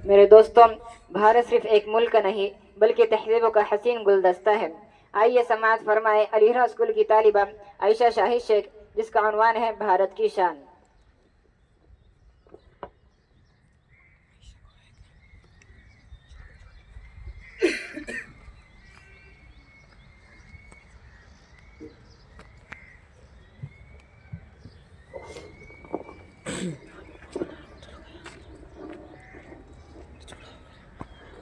میرے دوستوں، بھارت صرف ایک ملک نہیں بلکہ تہذیبوں کا حسین گلدستہ ہے۔ آئیے سماعت فرمائے علی راہ اسکول کی طالبہ عائشہ شاہی شیخ، جس کا عنوان ہے بھارت کی شان۔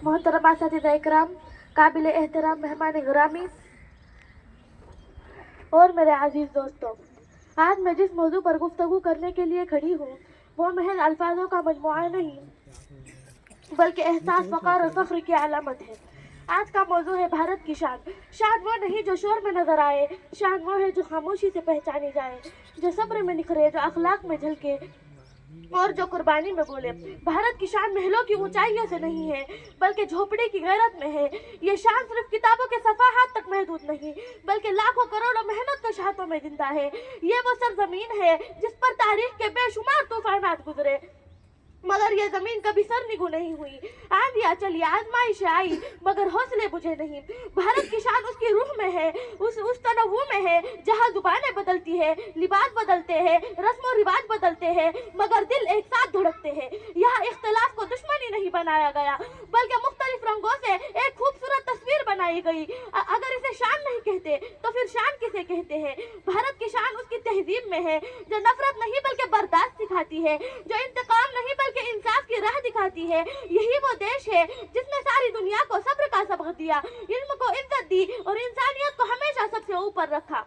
محترم اساتذہ اکرام، قابل احترام مہمان گرامی اور میرے عزیز دوستوں، آج میں جس موضوع پر گفتگو کرنے کے لیے کھڑی ہوں وہ محض الفاظوں کا مجموعہ نہیں بلکہ احساس، وقار اور فخر کی علامت ہے۔ آج کا موضوع ہے بھارت کی شان۔ شان وہ نہیں جو شور میں نظر آئے، شان وہ ہے جو خاموشی سے پہچانی جائے، جو صبر میں نکھرے، جو اخلاق میں جھلکے اور جو قربانی میں بولے۔ بھارت کی شان محلوں کی اونچائیوں سے نہیں ہے بلکہ جھوپڑی کی غیرت میں ہے۔ یہ شان صرف کتابوں کے صفحات تک محدود نہیں بلکہ لاکھوں کروڑوں محنت کش ہاتھوں میں زندہ ہے۔ یہ وہ سرزمین ہے جس پر تاریخ کے بے شمار طوفانات گزرے مگر یہ زمین کبھی سرنگوں نہیں ہوئی۔ آندھیاں چلی، آزمائشیں آئی مگر حوصلے بجھے نہیں۔ بھارت کی شان اس کی روح میں ہے، اس تنوع میں ہے جہاں زبانیں بدلتی ہے، لباس بدلتے ہیں، رسم و رواج بدلتے ہیں مگر دل ایک ساتھ دھڑکتے ہیں۔ یہاں اختلاف کو دشمنی نہیں بنایا گیا بلکہ مختلف رنگوں سے ایک خوبصورت تصویر بنائی گئی۔ اگر اسے شان نہیں کہتے تو پھر شان کسے کہتے ہیں؟ بھارت کی شان اس کی تہذیب میں ہے جو نفرت نہیں بلکہ برداشت سکھاتی ہے، جو انتقام نہیں بلکہ انصاف کی راہ دکھاتی ہے۔ یہی وہ دیش ہے جس نے ساری دنیا کو صبر کا سبق دیا، علم کو عزت دی اور انسانیت کو ہمیشہ سب سے اوپر رکھا۔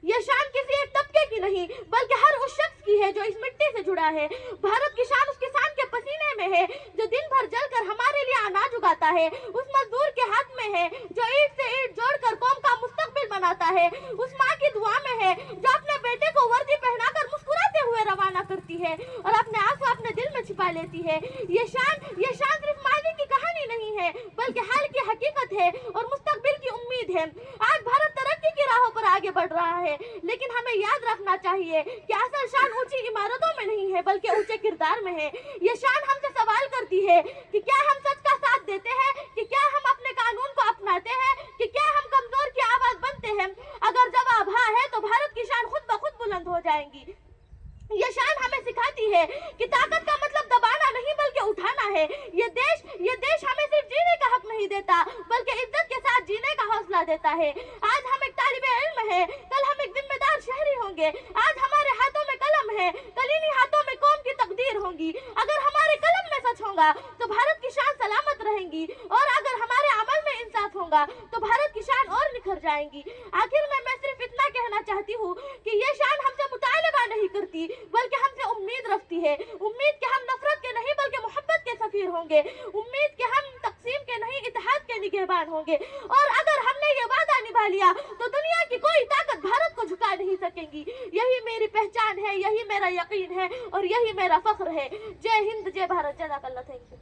یہ شان کسی ایک طبقے کی نہیں بلکہ ہر اس شخص کی ہے جو اس مٹی سے جڑا ہے۔ بھارت کی شان اس کسان کے پسینے میں ہے جو دن بھر جل کر ہمارے لیے اناج اگاتا ہے، اس مزدور کے ہاتھ میں ہے جو اینٹ سے اینٹ جوڑ کر قوم کا مستقبل بناتا ہے، اس ماں کی دعا میں ہے جو اپنے بیٹے کو وردی پہنا کر مسکراتے ہوئے روانہ کرتی ہے اور اپنے آنسو اپنے دل میں چھپا لیتی ہے۔ یہ شان صرف ماضی کی کہانی نہیں ہے بلکہ حال کی حقیقت ہے اور مستقبل کی امید ہے۔ آج بھارت ترقی کی راہوں پر آگے بڑھ رہا ہے لیکن ہمیں یاد رکھنا چاہیے کہ اصل شان اونچی عمارتوں میں نہیں ہے بلکہ اونچے کردار میں ہے۔ یہ شان ہم سے سوال کرتی ہے کہ کیا ہم سچ کا ساتھ دیتے ہیں، کہ کیا ہم اپنے قانون کو اپناتے ہیں، کہ کیا ہم کمزور کی آواز بنتے ہیں۔ اگر جواب ہاں ہے تو بھارت کی شان خود بخود بلند ہو جائیں گی۔ یہ شان ہمیں سکھاتی ہے کہ طاقت کا مطلب دبانا نہیں بلکہ اٹھانا ہے۔ یہ دیش ہمیں صرف جینے کا حق نہیں دیتا بلکہ عزت کے ساتھ جینے کا حوصلہ دیتا ہے۔ آج ہم ایک طالب علم ہیں، کل ہم ایک ذمہ دار شہری ہوں گے۔ آج ہمارے ہاتھوں میں قلم ہے، کل انہی ہاتھوں میں قوم کی تقدیر ہوگی۔ اگر ہمارے قلم میں سچ ہوگا تو بھارت کی شان سلامت رہیں گی اور اگر ہمارے عمل میں انصاف ہوگا تو بھارت کی شان اور نکھر جائیں گی۔ آخر میں صرف اتنا کہنا چاہتی ہوں کہ یہ شان ہم سے مطالبہ نہیں کرتی بلکہ ہم سے امید رکھتی ہے۔ امید کہ ہم نفرت کے نہیں بلکہ محبت کے سفیر ہوں گے، امید کہ ہم تقسیم کے نہیں اتحاد کے نگہبان ہوں گے، اور اگر ہم نے یہ وعدہ نبھا لیا تو دنیا کی کوئی طاقت بھارت کو جھکا نہیں سکے گی۔ یہی میری پہچان ہے، یہی میرا یقین ہے اور یہی میرا فخر ہے۔ جے ہند، جے بھارت، جزاک اللہ، تھینک یو۔